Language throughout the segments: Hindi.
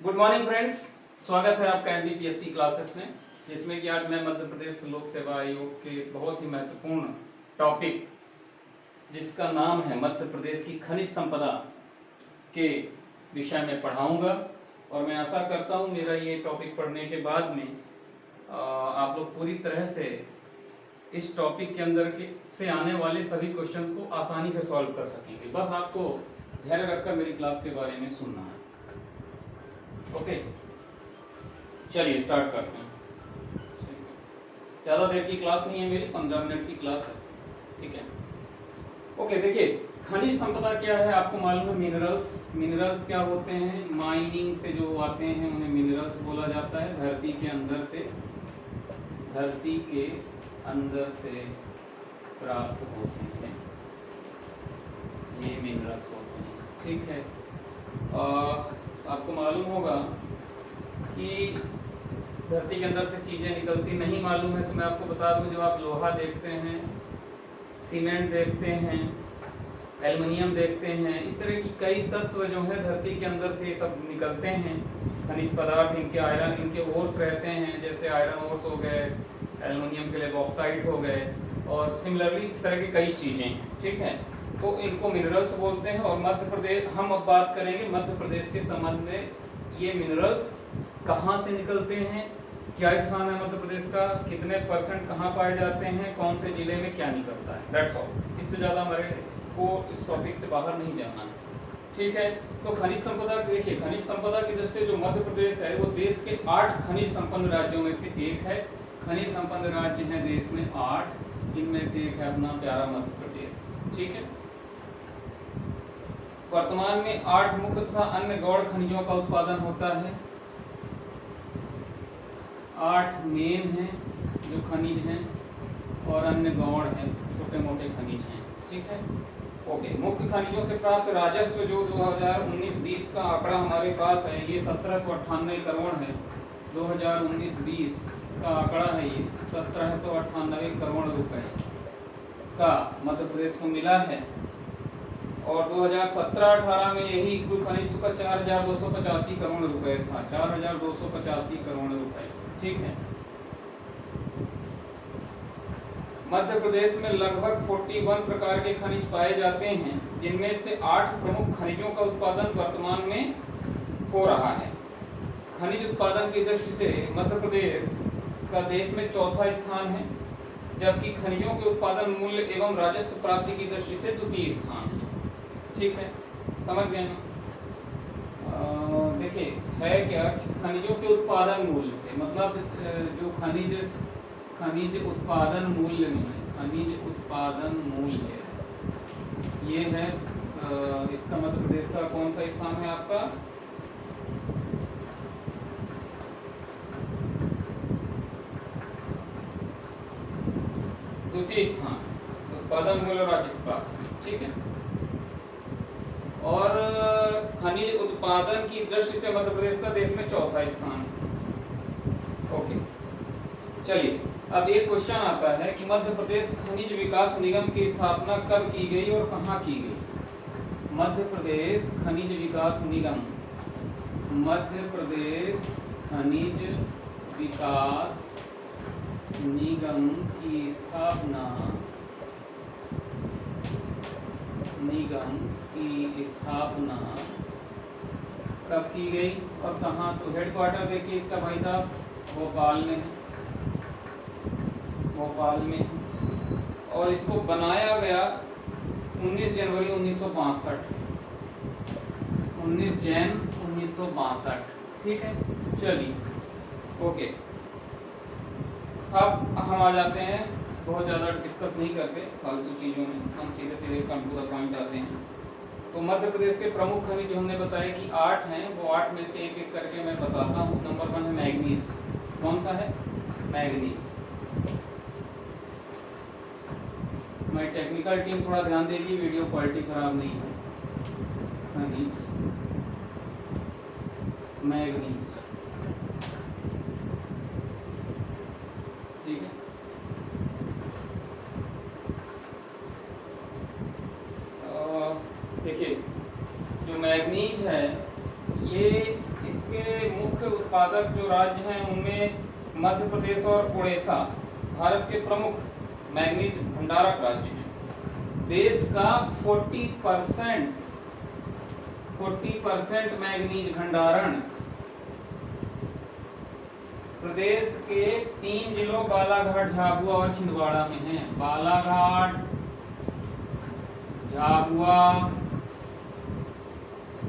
गुड मॉर्निंग फ्रेंड्स, स्वागत है आपका एमबीपीएससी क्लासेस में, जिसमें कि आज मैं मध्य प्रदेश लोक सेवा आयोग के बहुत ही महत्वपूर्ण टॉपिक जिसका नाम है मध्य प्रदेश की खनिज संपदा के विषय में पढ़ाऊंगा। और मैं आशा करता हूं मेरा ये टॉपिक पढ़ने के बाद में आप लोग पूरी तरह से इस टॉपिक के अंदर के से आने वाले सभी क्वेश्चंस को आसानी से सॉल्व कर सकेंगे। बस आपको धैर्य रखकर मेरी क्लास के बारे में सुनना है। ओके, चलिए स्टार्ट करते हैं। ज़्यादा देर की क्लास नहीं है मेरी, 15 मिनट की क्लास है, ठीक है। ओके, देखिए खनिज संपदा क्या है आपको मालूम है। मिनरल्स क्या होते हैं, माइनिंग से जो आते हैं उन्हें मिनरल्स बोला जाता है। धरती के अंदर से प्राप्त होते हैं, ये मिनरल्स होते हैं, ठीक है। आपको मालूम होगा कि धरती के अंदर से चीज़ें निकलती, नहीं मालूम है तो मैं आपको बता दूं, जो आप लोहा देखते हैं, सीमेंट देखते हैं, एल्युमिनियम देखते हैं, इस तरह की कई तत्व जो है धरती के अंदर से सब निकलते हैं। खनिज पदार्थ, इनके आयरन, इनके ओर्स रहते हैं, जैसे आयरन ओर्स हो गए, एल्युमिनियम के लिए बॉक्साइट हो गए, और सिमिलरली इस तरह की कई चीज़ें हैं, ठीक है। तो इनको मिनरल्स बोलते हैं। और मध्य प्रदेश, हम अब बात करेंगे मध्य प्रदेश के संबंध में, ये मिनरल्स कहाँ से निकलते हैं, क्या स्थान है मध्य प्रदेश का, कितने परसेंट कहाँ पाए जाते हैं, कौन से जिले में क्या निकलता है, दैट्स ऑल। इससे ज़्यादा हमारे को इस टॉपिक से बाहर नहीं जाना है, ठीक है। तो खनिज संपदा, देखिए खनिज संपदा की दृष्टि से जो मध्य प्रदेश है वो देश के 8 खनिज संपन्न राज्यों में से एक है। खनिज संपन्न राज्य हैं देश में 8, इनमें से एक है अपना प्यारा मध्य प्रदेश, ठीक है। वर्तमान में 8 मुख्य तथा अन्य गौण खनिजों का उत्पादन होता है। 8 मेन हैं जो खनिज हैं, और अन्य गौण हैं, छोटे मोटे खनिज हैं, ठीक है। ओके, मुख्य खनिजों से प्राप्त राजस्व जो 2019-20 का आंकड़ा हमारे पास है, ये 1798 करोड़ है। 2019-20 का आंकड़ा है, ये 1798 करोड़ रुपए का मध्य प्रदेश को मिला है। और 2017-18 में यही कुल खनिज का 4285 करोड़ रुपए था, 4285 करोड़ रुपए, ठीक है। मध्य प्रदेश में लगभग 41 प्रकार के खनिज पाए जाते हैं, जिनमें से 8 प्रमुख खनिजों का उत्पादन वर्तमान में हो रहा है। खनिज उत्पादन की दृष्टि से मध्य प्रदेश का देश में चौथा स्थान है, जबकि खनिजों के उत्पादन मूल्य एवं राजस्व प्राप्ति की दृष्टि से द्वितीय स्थान है, ठीक है। समझ गए ना। देखिए है क्या कि खनिजों के उत्पादन मूल्य से मतलब जो खनिज उत्पादन मूल्य में, खनिज उत्पादन मूल्य ये है, इसका मध्य प्रदेश का कौन सा स्थान है आपका, द्वितीय स्थान, उत्पादन मूल्य और राजस्व प्राप्ति, ठीक है। और खनिज उत्पादन की दृष्टि से मध्य प्रदेश का देश में चौथा स्थान है। ओके, चलिए अब एक क्वेश्चन आता है कि मध्य प्रदेश खनिज विकास निगम की स्थापना कब की गई और कहाँ की गई। मध्य प्रदेश खनिज विकास निगम, मध्य प्रदेश खनिज विकास निगम की स्थापना कब की गई और कहाँ। तो हेडक्वार्टर देखिए इसका भाई साहब भोपाल में है, भोपाल में। और इसको बनाया गया 19 जनवरी 1962, 19 जैन 1962, ठीक है। चलिए ओके, अब हम आ जाते हैं, बहुत ज़्यादा डिस्कस नहीं करते फालतू चीज़ों में, हम सीधे सीधे कम टू द पॉइंट आते हैं। तो मध्य प्रदेश के प्रमुख खनिज जो हमने बताया कि 8 हैं, वो 8 में से एक एक करके मैं बताता हूँ। नंबर 1 है मैग्नीज। कौन सा है, मैग्नीज। हमारी टेक्निकल टीम थोड़ा ध्यान देगी, वीडियो क्वालिटी खराब नहीं है। खनिज मैग्नीज, ठीक है। देखिए जो मैग्नीज है ये इसके उत्पादक जो राज्य हैं उनमें मध्य प्रदेश और उड़ीसा भारत के प्रमुख मैग्नीज भंडारक राज्य हैं। देश का 40% मैग्नीज भंडारण प्रदेश के 3 जिलों बालाघाट, झाबुआ और छिंदवाड़ा में है। बालाघाट, झाबुआ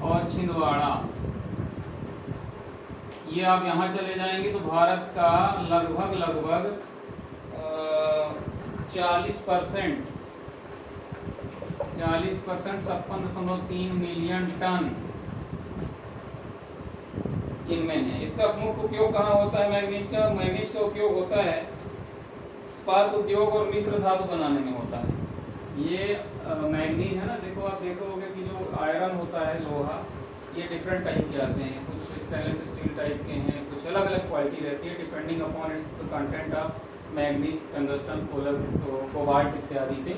और छिंदवाड़ा, ये आप यहाँ चले जाएंगे तो भारत का लगभग 40%, 56.3 मिलियन टन इनमें है। इसका मुख्य उपयोग कहाँ होता है मैग्नीज का? मैग्नीज का उपयोग होता है इस्पात उद्योग और मिश्र धातु बनाने में होता है। ये मैग्नीज है ना, देखो आप देखोगे कि जो आयरन होता है, लोहा, ये डिफरेंट टाइप के आते हैं। कुछ स्टेनलेस स्टील टाइप के हैं, कुछ अलग अलग क्वालिटी रहती है depending upon its content of manganese, tungsten, cobalt इत्यादि पे।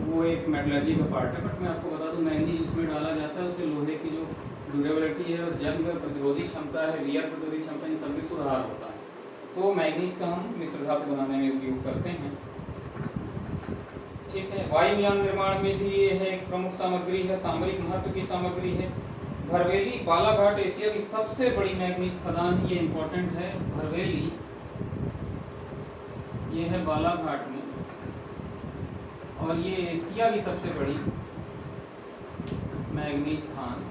वो एक मेटलर्जी का पार्ट है। बट मैं आपको बता दूं मैग्नीज इसमें डाला जाता है, उससे लोहे की जो ड्यूरेबिलिटी है और जंग प्रतिरोधी क्षमता है, वियर प्रतिरोधी क्षमता, इन सब में सुधार होता है। तो मैग्नीज का हम मिश्र धातु बनाने में उपयोग करते हैं। ठीक है। वायुयान निर्माण में भी ये है, एक प्रमुख सामग्री है, सामरिक महत्व की सामग्री है। भरवेली बालाघाट एशिया की सबसे बड़ी मैग्नीज खदान है, ये इंपॉर्टेंट है। भरवेली ये है बालाघाट में, और ये एशिया की सबसे बड़ी मैग्नीज खान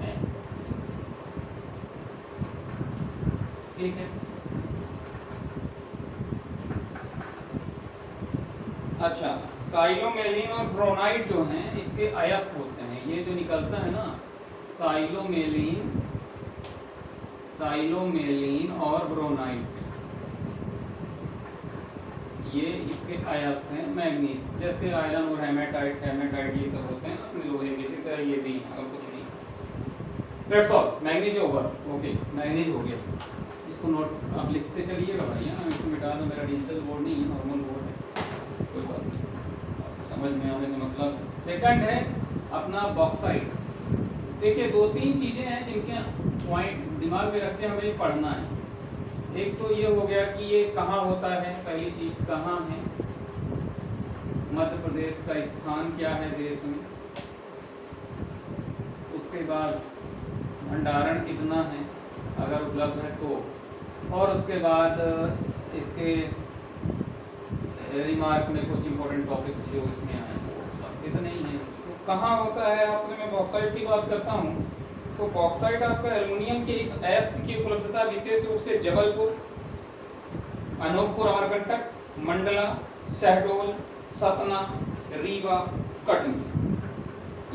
है। ठीक है। अच्छा, साइलोमेलिन और ब्रोनाइट जो हैं इसके अयस्क होते हैं। ये जो निकलता है ना साइलोमेलिन और ब्रोनाइट, ये इसके अयस्क हैं मैग्नीज। जैसे आयरन और हेमेटाइट ये सब होते हैं अपने लोहे के, इसी तरह ये भी हैं और कुछ नहीं। That's all. Manganese over. Okay, manganese हो गया। इसको नोट आप लिखते चलिएगा भाई, है ना। इसको मिटा दो, मेरा डिजिटल बोर्ड नहीं है, नॉर्मल बोर्ड है, कोई बात नहीं, समझ में आने से मतलब। सेकंड है अपना बॉक्साइट। देखिए 2-3 चीज़ें हैं जिनके पॉइंट दिमाग में रखते हमें पढ़ना है। एक तो ये हो गया कि ये कहाँ होता है, पहली चीज़ कहाँ है, मध्य प्रदेश का स्थान क्या है देश में, उसके बाद भंडारण कितना है अगर उपलब्ध है तो, और उसके बाद इसके रिमार्क में कुछ इंपॉर्टेंट टॉपिक्स जो इसमें आए, बस इतना ही है। तो कहाँ होता है, आपने मैं बॉक्साइट की बात करता हूँ तो बॉक्साइट आपका एल्युमिनियम के इस अयस्क की उपलब्धता विशेष रूप से जबलपुर, अनूपपुर, अमरकंटक, मंडला, शहडोल, सतना, रीवा, कटनी,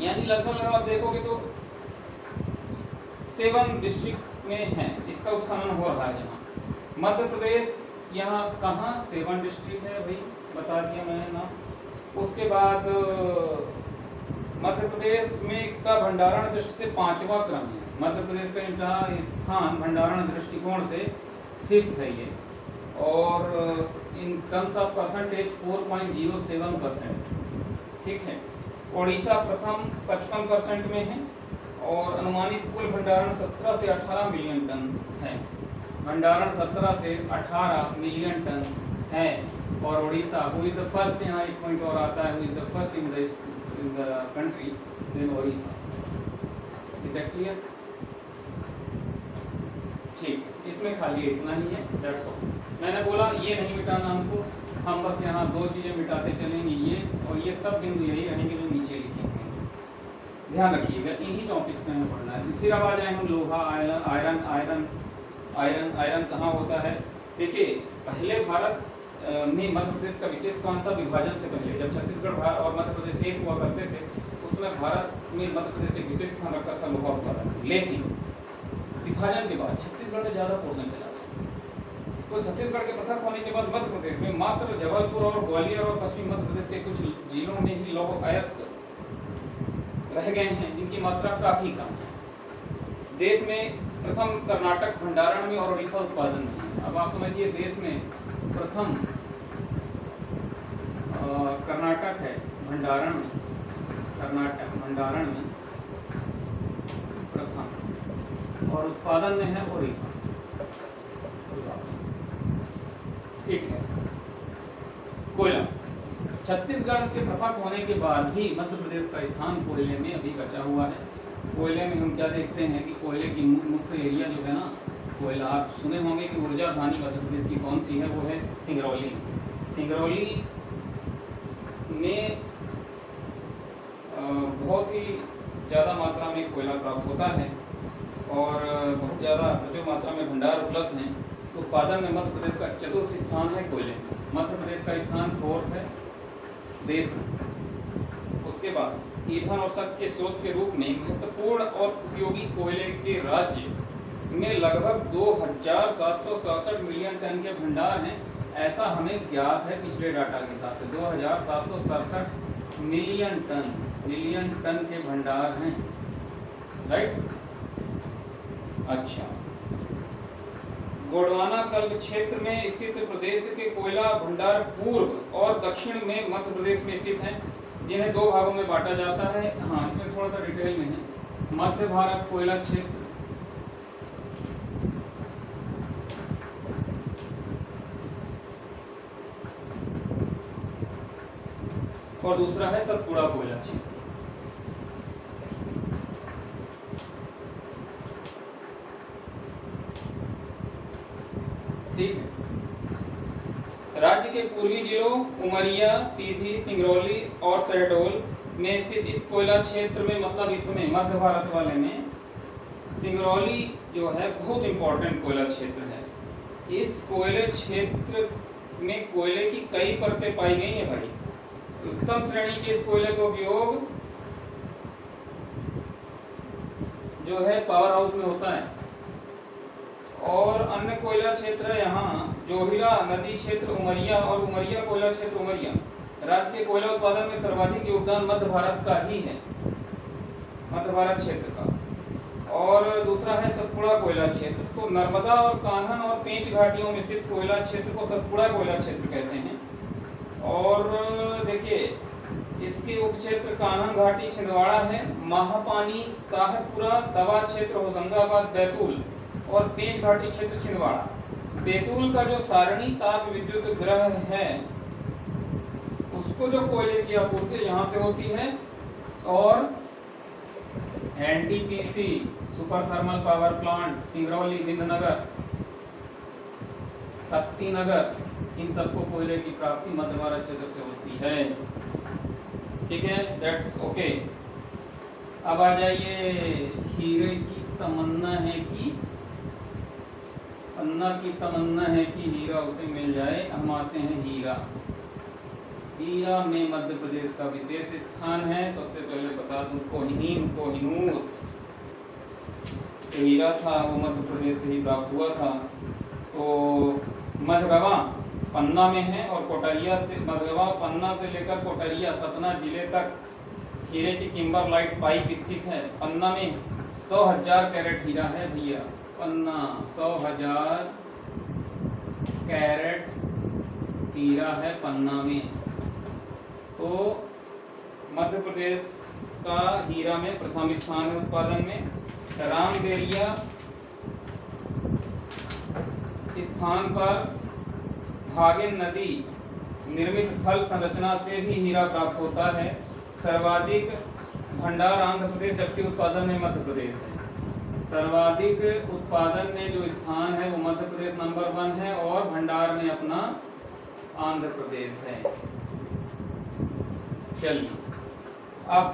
यानी लगभग आप देखोगे तो 7 डिस्ट्रिक्ट में है इसका उत्खनन हो रहा है। यहाँ मध्य प्रदेश, यहाँ कहाँ 7 डिस्ट्रिक्ट है भाई, बता दिया मैंने ना। उसके बाद मध्य प्रदेश में का भंडारण दृष्टि से 5वां क्रम है। मध्य प्रदेश का इनका स्थान भंडारण दृष्टिकोण से 5th है ये, और इन टर्म्स ऑफ परसेंटेज 4.07%। ठीक है। उड़ीसा प्रथम 55% में है, और अनुमानित कुल भंडारण 17 से 18 मिलियन टन है। भंडारण 17 से 18 मिलियन टन है। और Orissa who is the first, यहाँ एक पॉइंट और आता है, who is the first in the country, then Orissa. Is that clear? ठीक, इसमें खाली इतना ही है, दैट्स ऑल। मैंने बोला ये नहीं मिटाना हमको, हम बस यहाँ 2 चीज़ें मिटाते चलेंगे, ये और ये सब बिंदु यही रहेंगे जो नीचे लिखे हुए हैं, ध्यान रखिएगा। इन्हीं टॉपिक्स में हमें पढ़ना है। फिर अब आ जाए हम लोहा, आयरन कहाँ होता है। देखिए पहले भारत में मध्य प्रदेश का विशेष स्थान था विभाजन से पहले, जब छत्तीसगढ़ और मध्य प्रदेश एक हुआ करते थे, उसमें भारत में मध्य प्रदेश एक विशेष स्थान रखा था लोहा उत्पादन। लेकिन विभाजन के बाद छत्तीसगढ़ में ज़्यादा पोर्शन चला गया, तो छत्तीसगढ़ के पृथक होने के बाद मध्य प्रदेश में मात्र जबलपुर और ग्वालियर और पश्चिमी मध्य प्रदेश के कुछ जिलों में ही लौह अयस्क रह गए हैं, जिनकी मात्रा काफ़ी कम है। देश में प्रथम कर्नाटक भंडारण में और उड़ीसा उत्पादन में है। अब आप समझिए देश में प्रथम कर्नाटक है भंडारण में, कर्नाटक भंडारण में प्रथम, और उत्पादन में है उड़ीसा। ठीक है। कोयला, छत्तीसगढ़ के पृथक होने के बाद भी मध्य प्रदेश का स्थान कोयले में अभी बचा हुआ है। कोयले में हम क्या देखते हैं कि कोयले की मुख्य एरिया जो है ना, कोयला आप सुने होंगे कि ऊर्जा धानी मध्य प्रदेश की कौन सी है, वो है सिंगरौली। सिंगरौली में बहुत ही ज़्यादा मात्रा में कोयला प्राप्त होता है और बहुत ज़्यादा प्रचुर मात्रा में भंडार उपलब्ध हैं। उत्पादन में मध्य प्रदेश का चतुर्थ स्थान है कोयले। मध्य प्रदेश का स्थान 4th है देश में। उसके बाद ईंधन और शक्ति के स्रोत के रूप में महत्वपूर्ण और उपयोगी कोयले के राज्य में लगभग 2767 मिलियन टन के भंडार हैं, ऐसा हमें ज्ञात है पिछले डाटा के साथ। 2767 मिलियन टन के भंडार हैं, राइट। अच्छा, गोंडवाना कल्प क्षेत्र में स्थित प्रदेश के कोयला भंडार पूर्व और दक्षिण में मध्य प्रदेश में स्थित हैं, जिन्हें 2 भागों में बांटा जाता है। हाँ, इसमें थोड़ा सा डिटेल में है। मध्य भारत कोयला क्षेत्र, और दूसरा है सतपुड़ा कोयला क्षेत्र। ठीक है। राज्य के पूर्वी जिलों उमरिया, सीधी, सिंगरौली और शहडोल में स्थित इस कोयला क्षेत्र में, मतलब इसमें मध्य भारत वाले में सिंगरौली जो है बहुत इंपॉर्टेंट कोयला क्षेत्र है। इस कोयले क्षेत्र में कोयले की कई परतें पाई गई हैं भाई। उत्तम श्रेणी के इस कोयले का उपयोग जो है पावर हाउस में होता है। और अन्य कोयला क्षेत्र है यहाँ जोहिला नदी क्षेत्र उमरिया और उमरिया कोयला क्षेत्र उमरिया। राज्य के कोयला उत्पादन में सर्वाधिक योगदान मध्य भारत का ही है, मध्य भारत क्षेत्र का। और दूसरा है सतपुड़ा कोयला क्षेत्र। तो नर्मदा और कान्हन और पेंच घाटियों में स्थित कोयला क्षेत्र को सतपुड़ा कोयला क्षेत्र कहते हैं। और देखिए, इसके उपक्षेत्र कान्हन घाटी छिंदवाड़ा है, महापानी साहबपुरा, तवा क्षेत्र होशंगाबाद बैतूल और पेंच घाटी क्षेत्र छिंदवाड़ा। बैतूल का जो सारणी ताप विद्युत ग्रह है, उसको जो कोयले की आपूर्ति यहाँ से होती है। और NTPC super thermal power plant Singrauli, Vindhyanagar, Shaktinagar, इन सबको कोयले की प्राप्ति मध्य भारत क्षेत्र से होती है। ठीक है, दैट्स ओके। अब आ जाइए, हीरे की तमन्ना है कि अन्ना की तमन्ना है कि हीरा उसे मिल जाए। हम आते हैं हीरा। हीरा में मध्य प्रदेश का विशेष स्थान है। सबसे पहले बता दूं, कोहिनूर हीरा था वो मध्य प्रदेश से ही प्राप्त हुआ था। तो मझगवा पन्ना में है और कोटरिया से, मझगवा पन्ना से लेकर कोटरिया सतना जिले तक हीरे की किम्बरलाइट पाइप स्थित है। पन्ना में 100,000 कैरेट हीरा है भैया। पन्ना 100,000 कैरेट हीरा है पन्ना में। तो मध्य प्रदेश का हीरा में प्रथम स्थान है उत्पादन में। रामबेरिया स्थान पर भागिन नदी निर्मित थल संरचना से भी हीरा प्राप्त होता है। सर्वाधिक भंडार आंध्र प्रदेश, जबकि उत्पादन में मध्य प्रदेश है। सर्वाधिक उत्पादन में जो स्थान है वो मध्य प्रदेश नंबर 1 है और भंडार में अपना आंध्र प्रदेश है। चलिए, अब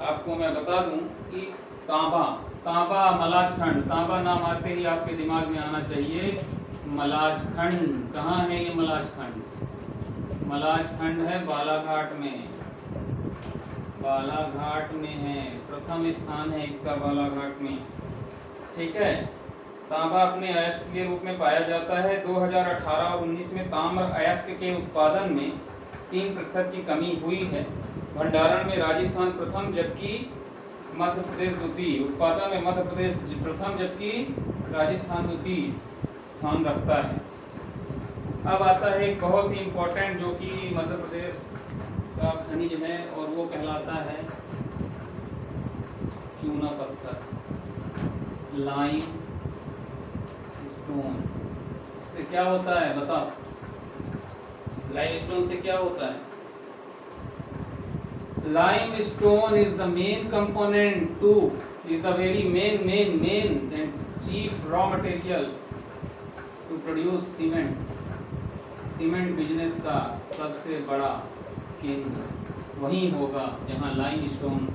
आपको मैं बता दूं कि तांबा मलाजखंड, तांबा नाम आते ही आपके दिमाग में आना चाहिए मलाजखंड। कहाँ है ये मलाजखंड? मलाजखंड है बालाघाट में, बालाघाट में है। प्रथम स्थान है इसका बालाघाट में। ठीक है। तांबा अपने अयस्क के रूप में पाया जाता है। 2018 और 19 में ताम्र अयस्क के उत्पादन में 3% की कमी हुई है। भंडारण में राजस्थान प्रथम जबकि मध्य प्रदेश द्वितीय। उत्पादन में मध्य प्रदेश प्रथम जबकि राजस्थान द्वितीय स्थान रखता है। अब आता है एक बहुत ही इम्पोर्टेंट जो कि मध्य प्रदेश का खनिज है और वो कहलाता है चूना पत्थर, लाइम स्टोन। इससे क्या होता है बताओ? लाइमस्टोन से क्या होता है? Limestone is the main component to is the very main and chief raw material to produce cement. Cement business का सबसे बड़ा केंद्र वहीं होगा जहां लाइमस्टोन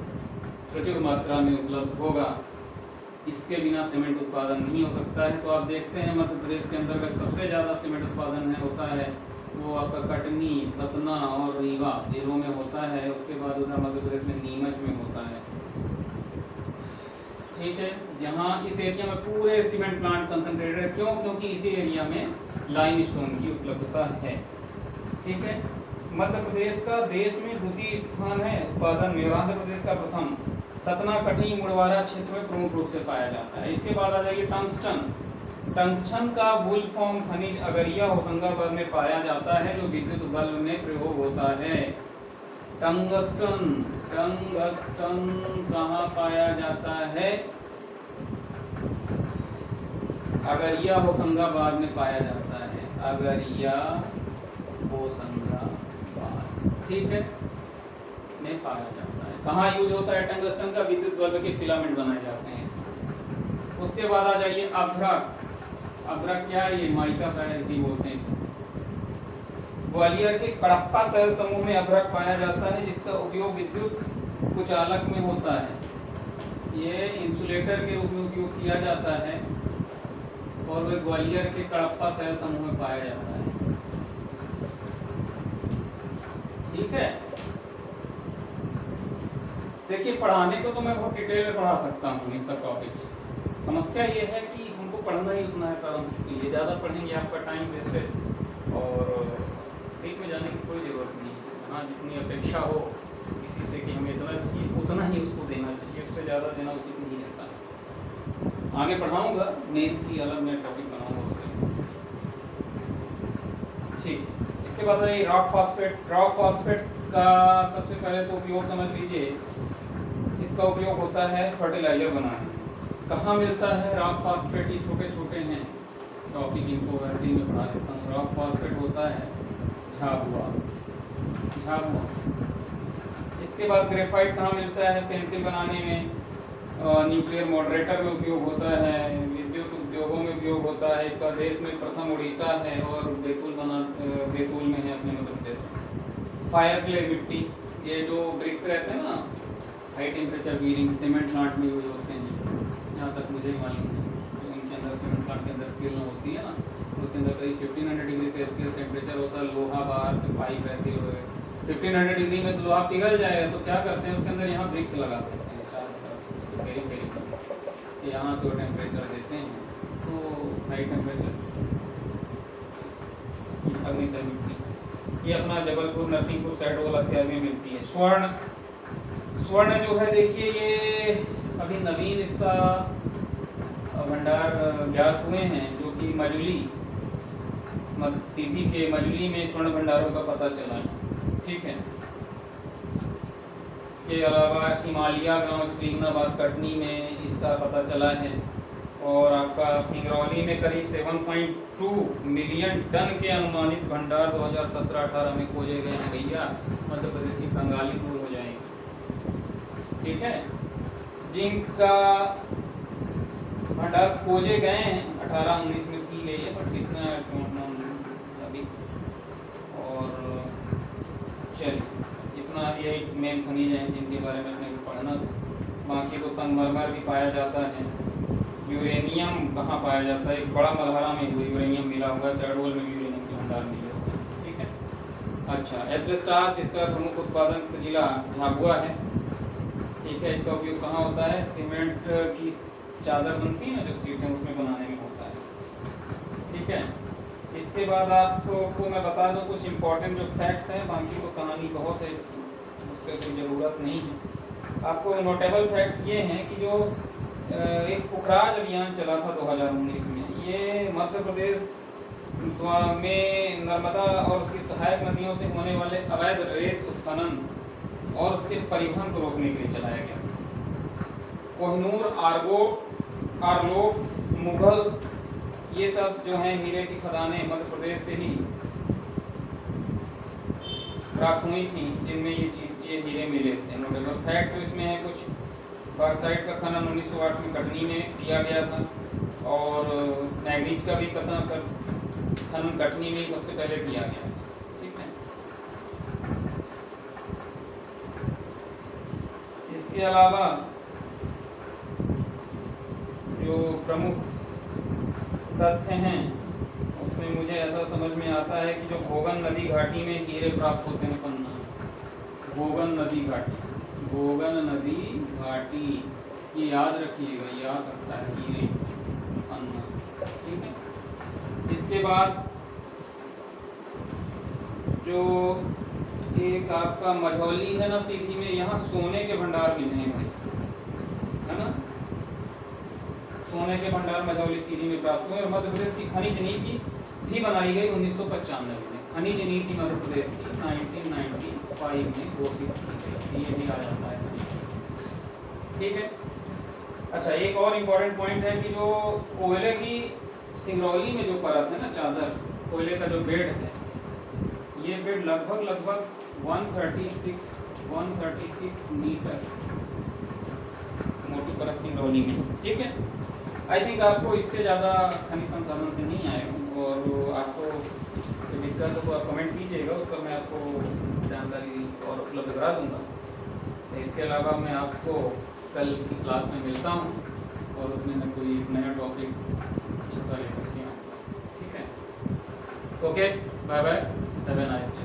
प्रचुर मात्रा में उपलब्ध होगा। इसके बिना सीमेंट उत्पादन नहीं हो सकता है। तो आप देखते हैं मध्य प्रदेश के अंतर्गत सबसे ज़्यादा सीमेंट उत्पादन होता है वो आपका कटनी, सतना और रीवा जिलों में होता है। उसके बाद उधर मध्य प्रदेश में नीमच में होता है। ठीक है, यहाँ इस एरिया में पूरे सीमेंट प्लांट कंसंट्रेटेड है। क्यों? क्योंकि इसी एरिया में लाइमस्टोन की उपलब्धता है। ठीक है, मध्य प्रदेश का देश में द्वितीय स्थान है उत्पादन में और आंध्र प्रदेश का प्रथम। सतना, कटनी, मुड़वारा क्षेत्र में प्रमुख रूप से पाया जाता है। इसके बाद आ जाइए टंगस्टन। टंगस्टन का वुल्फ्रॉम खनिज अगरिया होशंगाबाद में पाया जाता है जो विद्युत बल्ब में प्रयोग होता है। टंगस्टन कहाँ पाया जाता है? अगरिया होशंगाबाद में पाया जाता है। अगरिया होशंगाबाद, ठीक है, में पाया जाता है। कहाँ यूज होता है टंगस्टन का? विद्युत बल्ब के फिलामेंट बनाए जाते हैं इससे। उसके बाद आ जाइए अभ्रक। अभ्रक क्या है? ये माइका शायद भी बोलते हैं इसको। ग्वालियर के कड़प्पा शैल समूह में अभ्रक पाया जाता है जिसका उपयोग विद्युत कुचालक में होता है। ये इंसुलेटर के रूप में उपयोग किया जाता है और वह ग्वालियर के कड़प्पा शैल समूह में पाया जाता है। ठीक है, देखिए पढ़ाने को तो मैं बहुत डिटेल में पढ़ा सकता हूँ इन सब टॉपिक्स। समस्या ये है कि हमको पढ़ना ही उतना है प्रारंभिक के लिए। ज़्यादा पढ़ेंगे आपका टाइम वेस्ट है और डीप में जाने की कोई ज़रूरत नहीं है। हाँ, जितनी अपेक्षा हो किसी से कि हमें इतना चाहिए उतना ही उसको देना चाहिए, उससे ज़्यादा देना उचित नहीं रहता। आगे पढ़ाऊँगा, मेंस की अलग मैं टॉपिक बनाऊँगा उसके। ठीक, इसके बाद है रॉक फॉस्फेट। रॉक फॉस्फेट का सबसे पहले तो उपयोग समझ लीजिए। इसका उपयोग होता है फर्टिलाइजर बनाने। कहाँ मिलता है रॉक फॉस्फेट? ये छोटे छोटे हैं टॉपिक, इनको वैसे ही मैं पढ़ा देता हूँ। रॉक फॉस्फेट होता है झाबुआ। इसके बाद ग्रेफाइट कहाँ मिलता है? पेंसिल बनाने में, न्यूक्लियर मॉडरेटर में उपयोग होता है, विद्युत उद्योगों में उपयोग होता है। इसका देश में प्रथम उड़ीसा है और बैतूल में है अपने मध्य प्रदेश में। फायर क्ले मिट्टी, ये जो ब्रिक्स रहते हैं ना, high temperature bearing cement plant में यूज होते हैं। यहाँ तक मुझे मालूम है तो उनके अंदर सीमेंट प्लांट के अंदर किरण होती है ना, उसके अंदर करीब 1500 डिग्री सेल्सियस टेम्परेचर होता है। लोहा बाहर से पाइप रहती है, 1500 डिग्री में तो लोहा पिघल जाएगा। तो क्या करते हैं उसके अंदर यहाँ ब्रिक्स लगा देते हैं चारों तरफ, फेरी यहाँ से वो टेम्परेचर देते हैं तो हाई टेम्परेचर। अग्निशय मिट्टी ये अपना जबलपुर, नरसिंहपुर साइड वाला इत्यादि में मिलती है। स्वर्ण जो है देखिए ये अभी नवीन इसका भंडार ज्ञात हुए हैं जो कि मजुली सीधी के मजुली में स्वर्ण भंडारों का पता चला है। ठीक है, इसके अलावा हिमालय गांव श्रीगनाबाद कटनी में इसका पता चला है और आपका सिंगरौली में करीब 7.2 मिलियन टन के अनुमानित भंडार 2017-18 में खोजे गए हैं। भैया मध्य प्रदेश की कंगाली दूर हो जाएगी। ठीक है, जिंक का भंडार खोजे गए हैं 18-19 में की गई है, बट कितना अभी। और चलिए इतना यही मेन खनिज हैं जिनके बारे में अपने पढ़ना। बाकी तो संगमरमर भी पाया जाता है। यूरेनियम कहाँ पाया जाता है? एक बड़ा मलहरा में यूरेनियम मिला हुआ है। शहडोल में यूरेनियम के भंडार मिले हुए हैं। ठीक है, अच्छा एस्बेस्टॉस इसका प्रमुख उत्पादन जिला झाबुआ है। ठीक है, इसका उपयोग कहाँ होता है? सीमेंट की चादर बनती है ना जो सीटें, उसमें बनाने में होता है। ठीक है, इसके बाद आपको मैं बता दूं कुछ इम्पोर्टेंट जो फैक्ट्स हैं। बाकी तो कहानी बहुत है इसकी, उसकी कोई ज़रूरत नहीं है। आपको नोटेबल फैक्ट्स ये हैं कि जो एक पुखराज अभियान चला था 2019 में, ये मध्य प्रदेश में नर्मदा और उसकी सहायक नदियों से होने वाले अवैध रेत उत्खनन और उसके परिवहन को रोकने के लिए चलाया गया। कोहिनूर, आर्लोफ, मुगल ये सब जो हैं हीरे की खदानें मध्य प्रदेश से ही प्राप्त हुई थी जिनमें ये हीरे मिले थे। नोटेबल फैक्ट जो इसमें है कुछ, बॉक्साइट का खनन 1908 में कटनी में किया गया था, और मैग्नीज का भी खनन कटनी में ही सबसे पहले किया गया था। ठीक है, इसके अलावा जो प्रमुख तथ्य हैं उसमें मुझे ऐसा समझ में आता है कि जो भोगन नदी घाटी में हीरे प्राप्त होते हैं पन्ना, भोगन नदी घाटी, ये याद रखिएगा, ये आ सकता है हीरे पन्ना। ठीक है, इसके बाद जो एक आपका मझौली है ना सीधी में, यहाँ सोने के भंडार मिले हैं भाई, है ना, सोने के भंडार मझौली सीधी में प्राप्त हुए। और मध्य प्रदेश की खनिज नीति भी बनाई गई 1995 में, खनिज नीति मध्य प्रदेश की 1995 में घोषित की गई, ये भी आ जाता है। ठीक है, अच्छा एक और इम्पोर्टेंट पॉइंट है कि जो कोयले की सिंगरौली में जो परत है ना, चादर कोयले का जो बेड है, ये बेड लगभग 136 मीटर मोटी परत सिंगरौली में। ठीक है, आई थिंक आपको इससे ज़्यादा खनिज संसाधन से नहीं आएगा, और आपको दिक्कत तो आप कमेंट कीजिएगा, उस पर मैं आपको जानकारी और उपलब्ध करा दूंगा। तो इसके अलावा मैं आपको कल की क्लास में मिलता हूँ, और उसमें मैं कोई नया टॉपिक अच्छा सा लेकर के आऊँगा। ठीक है, okay, bye bye, have a nice day.